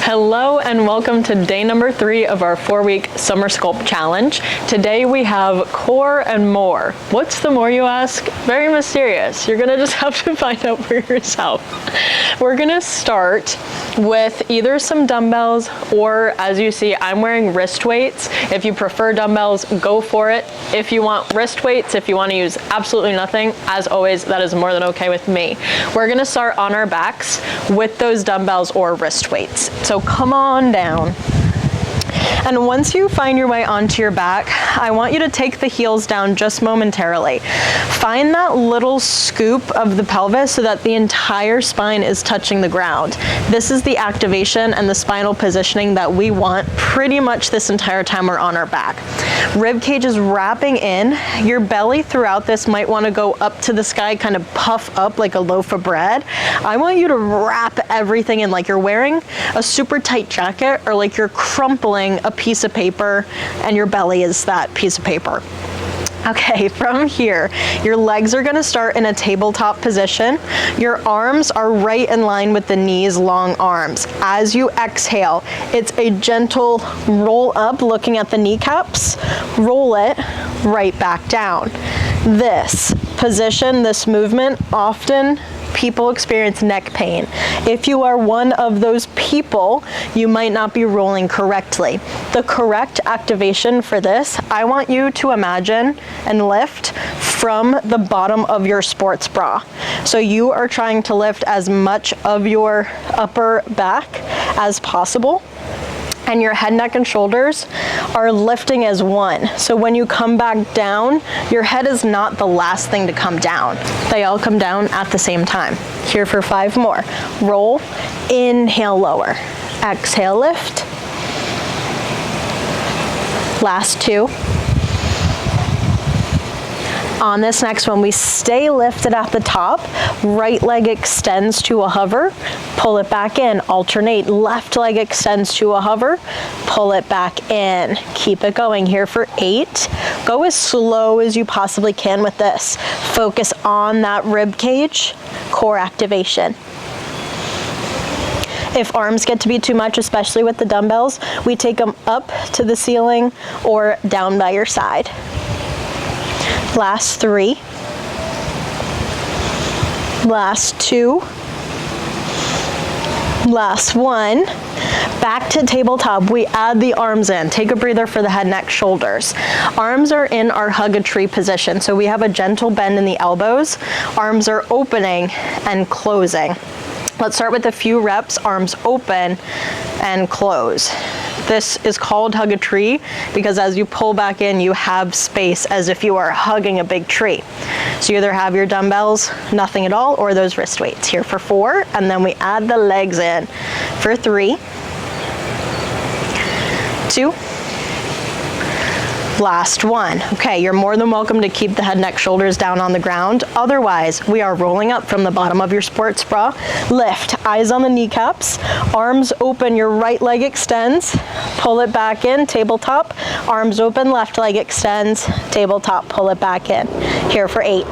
Hello and welcome to day number 3 of our 4-week summer sculpt challenge. Today we have core and more. What's the more, you ask? Very mysterious. You're gonna just have to find out for yourself. We're gonna start with either some dumbbells or, as you see, I'm wearing wrist weights. If you prefer dumbbells, go for it. If you want wrist weights, if you want to use absolutely nothing, as always, that is more than okay with me. We're gonna start on our backs with those dumbbells or wrist weights. So come on down. And once you find your way onto your back, I want you to take the heels down just momentarily. Find that little scoop of the pelvis so that the entire spine is touching the ground. This is the activation and the spinal positioning that we want pretty much this entire time we're on our back. Rib cage is wrapping in. Your belly throughout this might want to go up to the sky, kind of puff up like a loaf of bread. I want you to wrap everything in like you're wearing a super tight jacket or like you're crumpling a piece of paper and your belly is that piece of paper. Okay, from here, your legs are gonna start in a tabletop position. Your arms are right in line with the knees, long arms. As you exhale, it's a gentle roll up, looking at the kneecaps, roll it right back down. This position, this movement, often people experience neck pain. If you are one of those people, you might not be rolling correctly. The correct activation for this, I want you to imagine and lift from the bottom of your sports bra. So you are trying to lift as much of your upper back as possible. And your head, neck, and shoulders are lifting as one. So when you come back down, your head is not the last thing to come down. They all come down at the same time. Here for 5 more. Roll, inhale, lower. Exhale, lift. Last 2. On this next one, we stay lifted at the top. Right leg extends to a hover. Pull it back in. Alternate. Left leg extends to a hover. Pull it back in. Keep it going here for 8. Go as slow as you possibly can with this. Focus on that rib cage. Core activation. If arms get to be too much, especially with the dumbbells, we take them up to the ceiling or down by your side. Last 3, last 2, last 1. Back to tabletop, we add the arms in. Take a breather for the head, neck, shoulders. Arms are in our hug a tree position, so we have a gentle bend in the elbows. Arms are opening and closing. Let's start with a few reps, arms open and close. This is called hug a tree because as you pull back in, you have space as if you are hugging a big tree. So you either have your dumbbells, nothing at all, or those wrist weights. Here for 4, and then we add the legs in for 3, 2, last 1. Okay, you're more than welcome to keep the head, neck, shoulders down on the ground. Otherwise, we are rolling up from the bottom of your sports bra. Lift, eyes on the kneecaps, arms open, your right leg extends, pull it back in, tabletop, arms open, left leg extends, tabletop, pull it back in. Here for 8.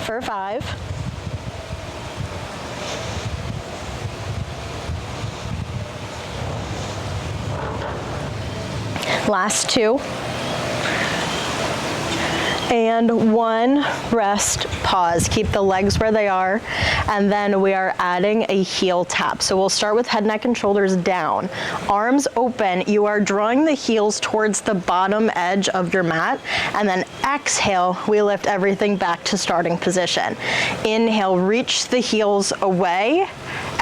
For 5. Last 2. And 1, rest, pause. Keep the legs where they are, and then we are adding a heel tap. So we'll start with head, neck, and shoulders down. Arms open, you are drawing the heels towards the bottom edge of your mat, and then exhale, we lift everything back to starting position. Inhale, reach the heels away.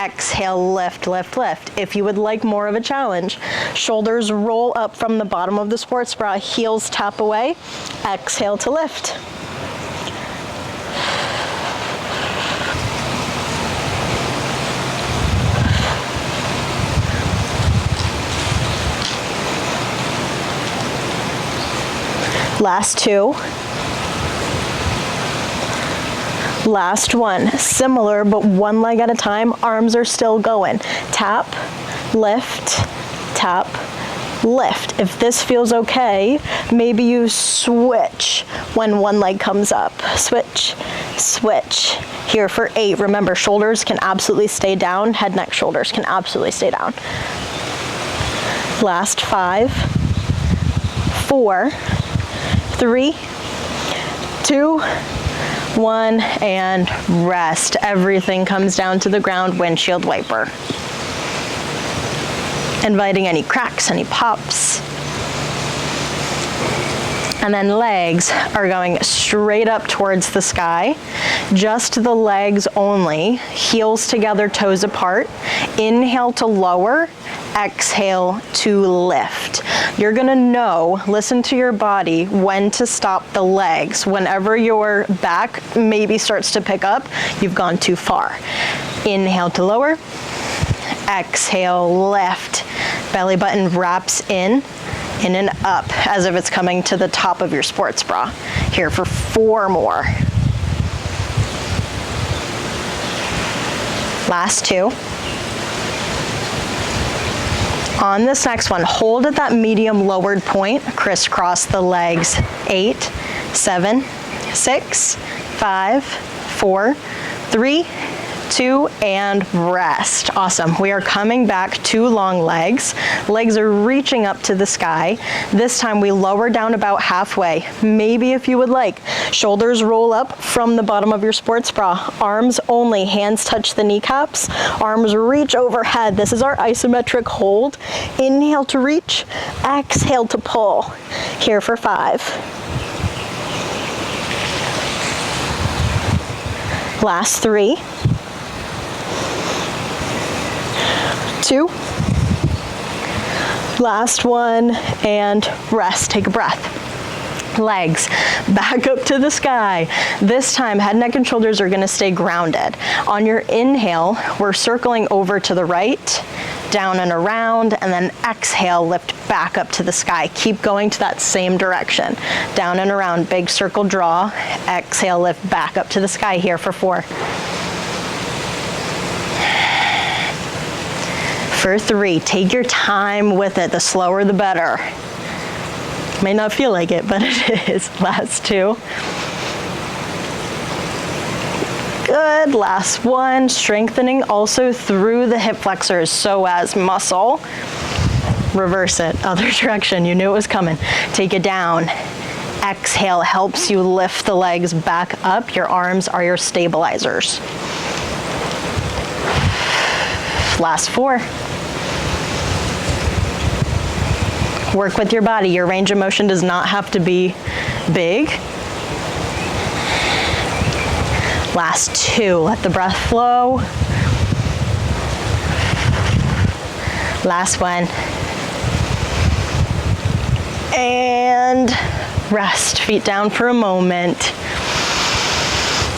Exhale, lift, lift, lift. If you would like more of a challenge, shoulders roll up from the bottom of the sports bra, heels tap away, exhale to lift. Last 2. Last 1, similar, but 1 leg at a time. Arms are still going. Tap, lift, tap, lift. If this feels okay, maybe you switch when one leg comes up. Switch, switch. Here for 8. Remember, shoulders can absolutely stay down. Head, neck, shoulders can absolutely stay down. Last 5, 4, 3, 2, 1, and rest. Everything comes down to the ground, windshield wiper. Inviting any cracks, any pops. And then legs are going straight up towards the sky. Just the legs only. Heels together, toes apart. Inhale to lower, exhale to lift. You're gonna know, listen to your body, when to stop the legs. Whenever your back maybe starts to pick up, you've gone too far. Inhale to lower, exhale, lift. Belly button wraps in and up as if it's coming to the top of your sports bra. Here for 4 more. Last 2. On this next one, hold at that medium lowered point, crisscross the legs. 8, 7, 6, 5, 4, 3, 2, and rest. Awesome. We are coming back to long legs. Legs are reaching up to the sky. This time we lower down about halfway. Maybe if you would like, shoulders roll up from the bottom of your sports bra. Arms only, hands touch the kneecaps. Arms reach overhead. This is our isometric hold. Inhale to reach, exhale to pull. Here for 5. Last 3. 2, last 1, and rest. Take a breath. Legs back up to the sky. This time, head, neck, and shoulders are gonna stay grounded. On your inhale, we're circling over to the right, down and around, and then exhale, lift back up to the sky. Keep going to that same direction. Down and around, big circle draw. Exhale, lift back up to the sky here for 4. For 3, take your time with it. The slower, the better. May not feel like it, but it is. Last 2. Good. Last 1. Strengthening also through the hip flexors, psoas muscle. Reverse it. Other direction. You knew it was coming. Take it down. Exhale helps you lift the legs back up. Your arms are your stabilizers. Last 4. Work with your body. Your range of motion does not have to be big. Last 2. Let the breath flow. Last 1. And rest. Feet down for a moment.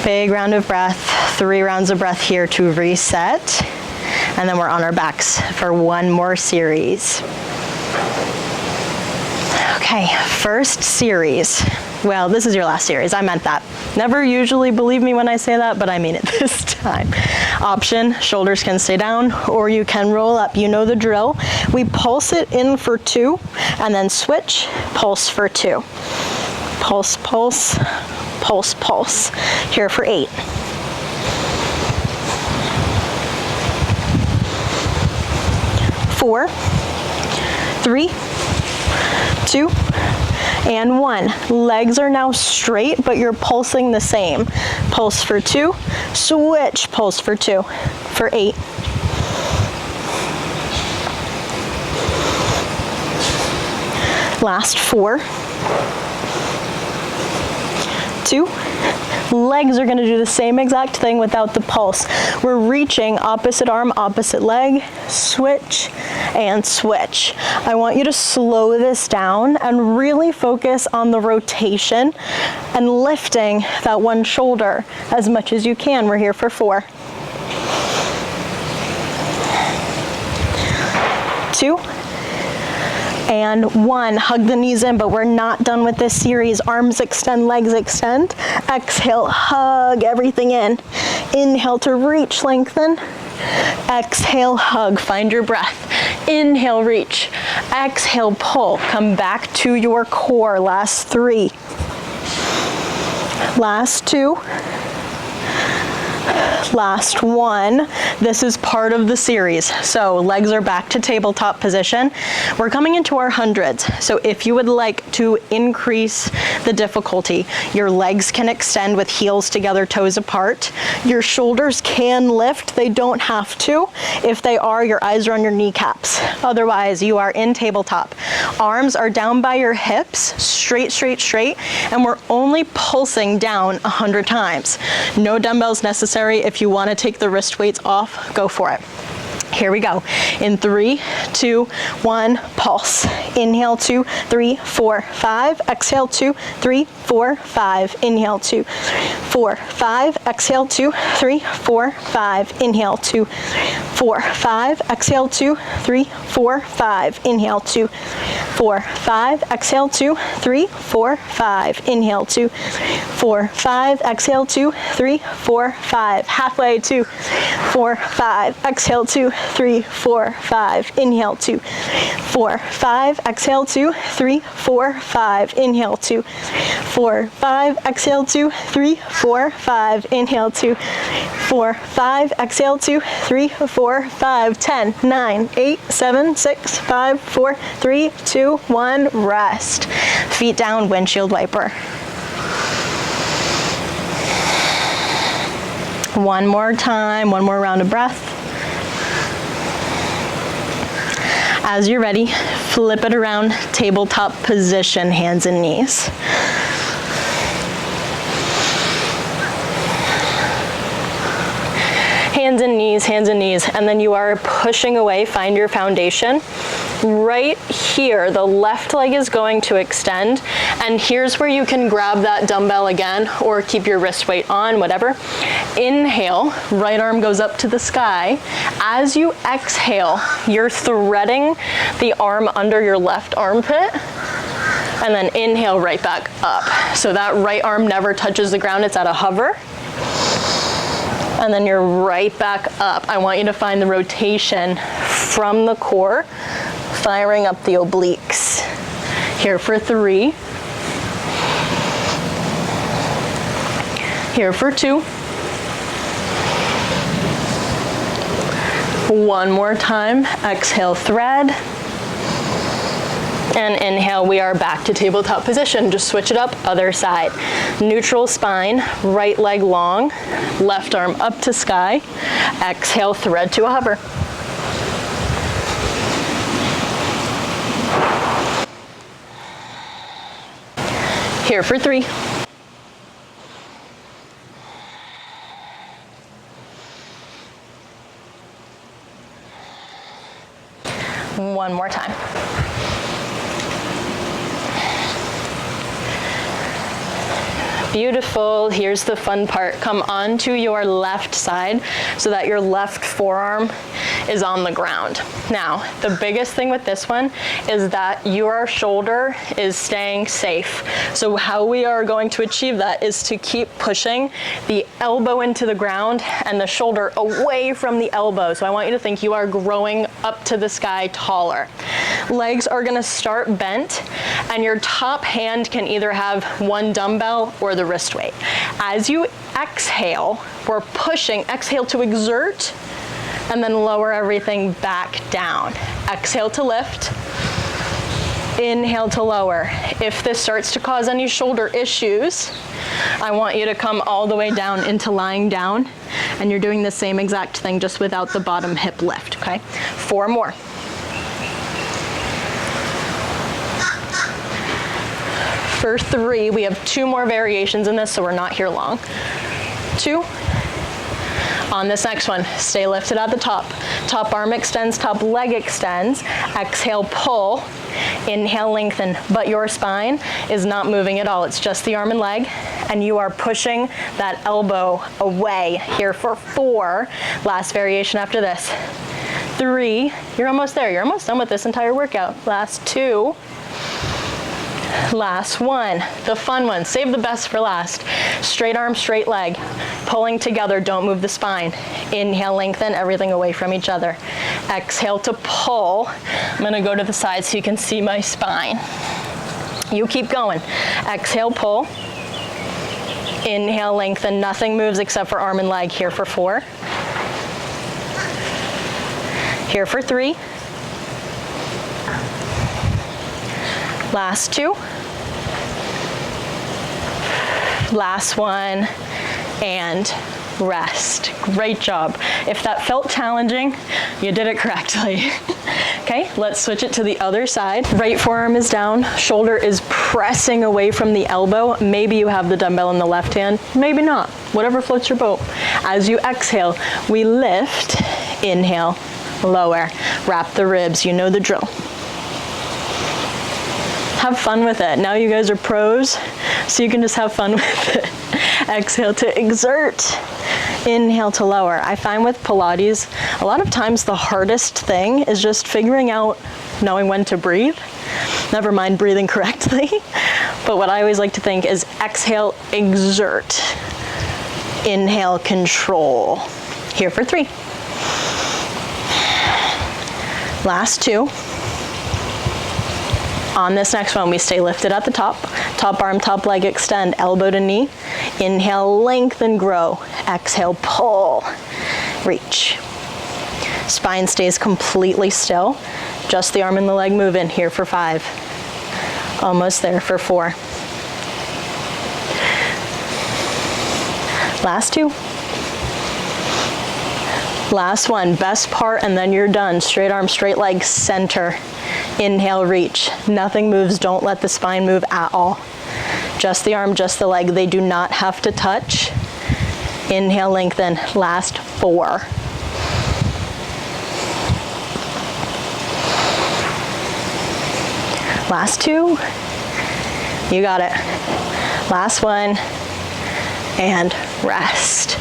Big round of breath. 3 rounds of breath here to reset. And then we're on our backs for 1 more series. Okay, first series. Well, this is your last series. I meant that. Never usually believe me when I say that, but I mean it this time. Option, shoulders can stay down or you can roll up. You know the drill. We pulse it in for 2 and then switch, pulse for 2. Pulse, pulse, pulse, pulse. Here for 8. 4, 3, 2, and 1. Legs are now straight, but you're pulsing the same. Pulse for 2, switch, pulse for 2, for 8. Last 4, 2, legs are going to do the same exact thing without the pulse. We're reaching opposite arm, opposite leg, switch, and switch. I want you to slow this down and really focus on the rotation and lifting that one shoulder as much as you can. We're here for 4. 2, and 1. Hug the knees in, but we're not done with this series. Arms extend, legs extend. Exhale, hug everything in. Inhale to reach, lengthen. Exhale, hug. Find your breath. Inhale, reach. Exhale, pull. Come back to your core. Last 3. Last 2. Last 1. This is part of the series. So legs are back to tabletop position. We're coming into our hundreds. So if you would like to increase the difficulty, your legs can extend with heels together, toes apart. Your shoulders can lift. They don't have to. If they are, your eyes are on your kneecaps. Otherwise, you are in tabletop. Arms are down by your hips, straight, straight, straight, and we're only pulsing down 100 times. No dumbbells necessary. If you want to take the wrist weights off, go for it. Here we go. In 3, 2, 1, pulse. Inhale, 2, 3, 4, 5. Exhale, 2, 3, 4, 5. Inhale, 2, 4, 5. Exhale, 2, 3, 4, 5. Inhale, 2, 4, 5. Exhale, 2, 3, 4, 5. Inhale, 2, 4, 5. Exhale, 2, 3, 4, 5. Inhale, 2, 4, 5. Exhale, 2, 3, 4, 5. Halfway, 2, 4, 5. Exhale, 2, 3, 4, 5. Inhale, 2, 4, 5. Exhale, 2, 3, 4, 5. Inhale, 2, 4, 5. Exhale, 2, 3, 4, 5. Inhale, 2, 4, 5. Exhale, 2, 3, 4, 5. 10, 9, 8, 7, 6, 5, 4, 3, 2, 1. Rest. Feet down, windshield wiper. One more time, one more round of breath. As you're ready, flip it around, tabletop position, hands and knees. Hands and knees, and then you are pushing away, find your foundation. Right here, the left leg is going to extend, and here's where you can grab that dumbbell again, or keep your wrist weight on, whatever. Inhale, right arm goes up to the sky. As you exhale, you're threading the arm under your left armpit, and then inhale right back up. So that right arm never touches the ground, it's at a hover. And then you're right back up. I want you to find the rotation from the core, firing up the obliques. Here for 3. Here for 2. One more time. Exhale, thread. And inhale, we are back to tabletop position. Just switch it up, other side. Neutral spine, right leg long, left arm up to sky. Exhale, thread to a hover. Here for 3. One more time. Beautiful. Here's the fun part. Come onto your left side so that your left forearm is on the ground. Now, the biggest thing with this one is that your shoulder is staying safe. So how we are going to achieve that is to keep pushing the elbow into the ground and the shoulder away from the elbow. So I want you to think you are growing up to the sky taller. Legs are going to start bent, and your top hand can either have one dumbbell or the wrist weight. As you exhale, we're pushing. Exhale to exert, and then lower everything back down. Exhale to lift. Inhale to lower. If this starts to cause any shoulder issues, I want you to come all the way down into lying down, and you're doing the same exact thing just without the bottom hip lift, okay? 4 more. For 3, we have 2 more variations in this, so we're not here long. 2. On this next one, stay lifted at the top. Top arm extends, top leg extends. Exhale, pull. Inhale, lengthen. But your spine is not moving at all. It's just the arm and leg. And you are pushing that elbow away. Here for 4. Last variation after this. 3. You're almost there. You're almost done with this entire workout. Last 2. Last one, the fun one. Save the best for last. Straight arm, straight leg. Pulling together, don't move the spine. Inhale, lengthen, everything away from each other. Exhale to pull. I'm gonna go to the side so you can see my spine. You keep going. Exhale, pull. Inhale, lengthen, nothing moves except for arm and leg. Here for 4. Here for 3. Last 2. Last one, and rest. Great job. If that felt challenging, you did it correctly. Okay, let's switch it to the other side. Right forearm is down, shoulder is pressing away from the elbow. Maybe you have the dumbbell in the left hand, maybe not. Whatever floats your boat. As you exhale, we lift, inhale, lower, wrap the ribs, you know the drill. Have fun with it. Now you guys are pros, so you can just have fun with it. Exhale to exert. Inhale to lower. I find with Pilates, a lot of times the hardest thing is just figuring out knowing when to breathe. Never mind breathing correctly. But what I always like to think is exhale, exert. Inhale, control. Here for 3. Last 2. On this next one, we stay lifted at the top. Top arm, top leg, extend, elbow to knee. Inhale, lengthen, grow. Exhale, pull, reach. Spine stays completely still. Just the arm and the leg move in. Here for 5. Almost there for 4. Last 2. Last one, best part, and then you're done. Straight arm, straight leg, center. Inhale, reach. Nothing moves, don't let the spine move at all. Just the arm, just the leg, they do not have to touch. Inhale, lengthen, last 4. Last 2. You got it. Last one, and rest.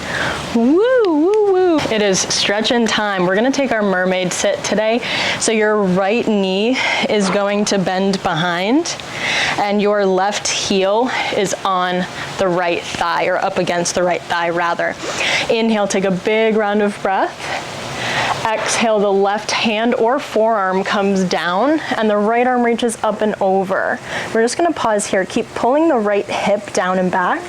Woo, woo, woo. It is stretching time. We're gonna take our mermaid sit today. So your right knee is going to bend behind and your left heel is on the right thigh, or up against the right thigh rather. Inhale, take a big round of breath. Exhale, the left hand or forearm comes down and the right arm reaches up and over. We're just gonna pause here. Keep pulling the right hip down and back.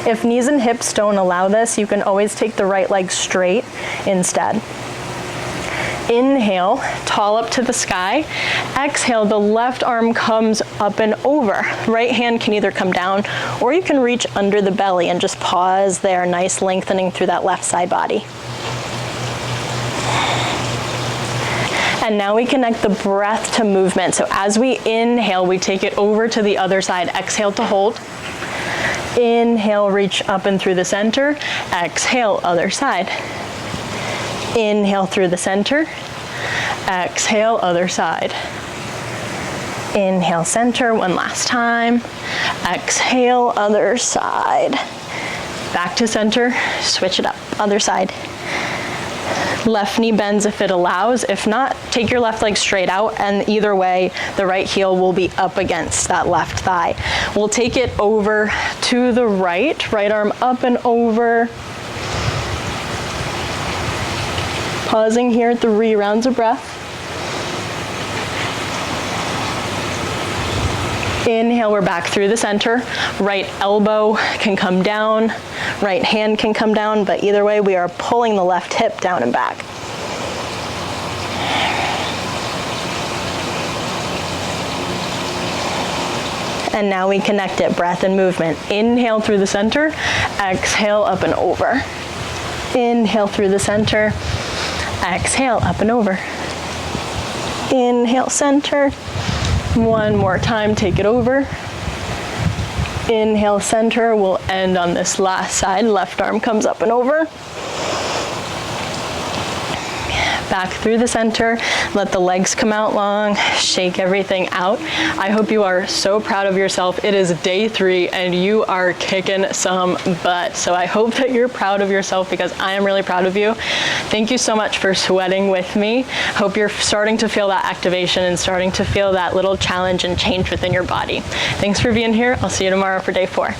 If knees and hips don't allow this, you can always take the right leg straight instead. Inhale, tall up to the sky. Exhale, the left arm comes up and over. Right hand can either come down or you can reach under the belly and just pause there. Nice lengthening through that left side body. And now we connect the breath to movement. So as we inhale, we take it over to the other side. Exhale to hold. Inhale, reach up and through the center. Exhale, other side. Inhale through the center. Exhale, other side. Inhale, center, one last time. Exhale, other side. Back to center, switch it up, other side. Left knee bends if it allows. If not, take your left leg straight out, and either way, the right heel will be up against that left thigh. We'll take it over to the right arm up and over. Pausing here, 3 rounds of breath. Inhale, we're back through the center. Right elbow can come down, right hand can come down, but either way, we are pulling the left hip down and back. And now we connect it, breath and movement. Inhale through the center, exhale up and over. Inhale through the center, exhale up and over. Inhale, center. One more time, take it over. Inhale, center. We'll end on this last side. Left arm comes up and over. back through the center, let the legs come out long, shake everything out. I hope you are so proud of yourself. It is day 3 and you are kicking some butt. So I hope that you're proud of yourself because I am really proud of you. Thank you so much for sweating with me. Hope you're starting to feel that activation and starting to feel that little challenge and change within your body. Thanks for being here. I'll see you tomorrow for day 4.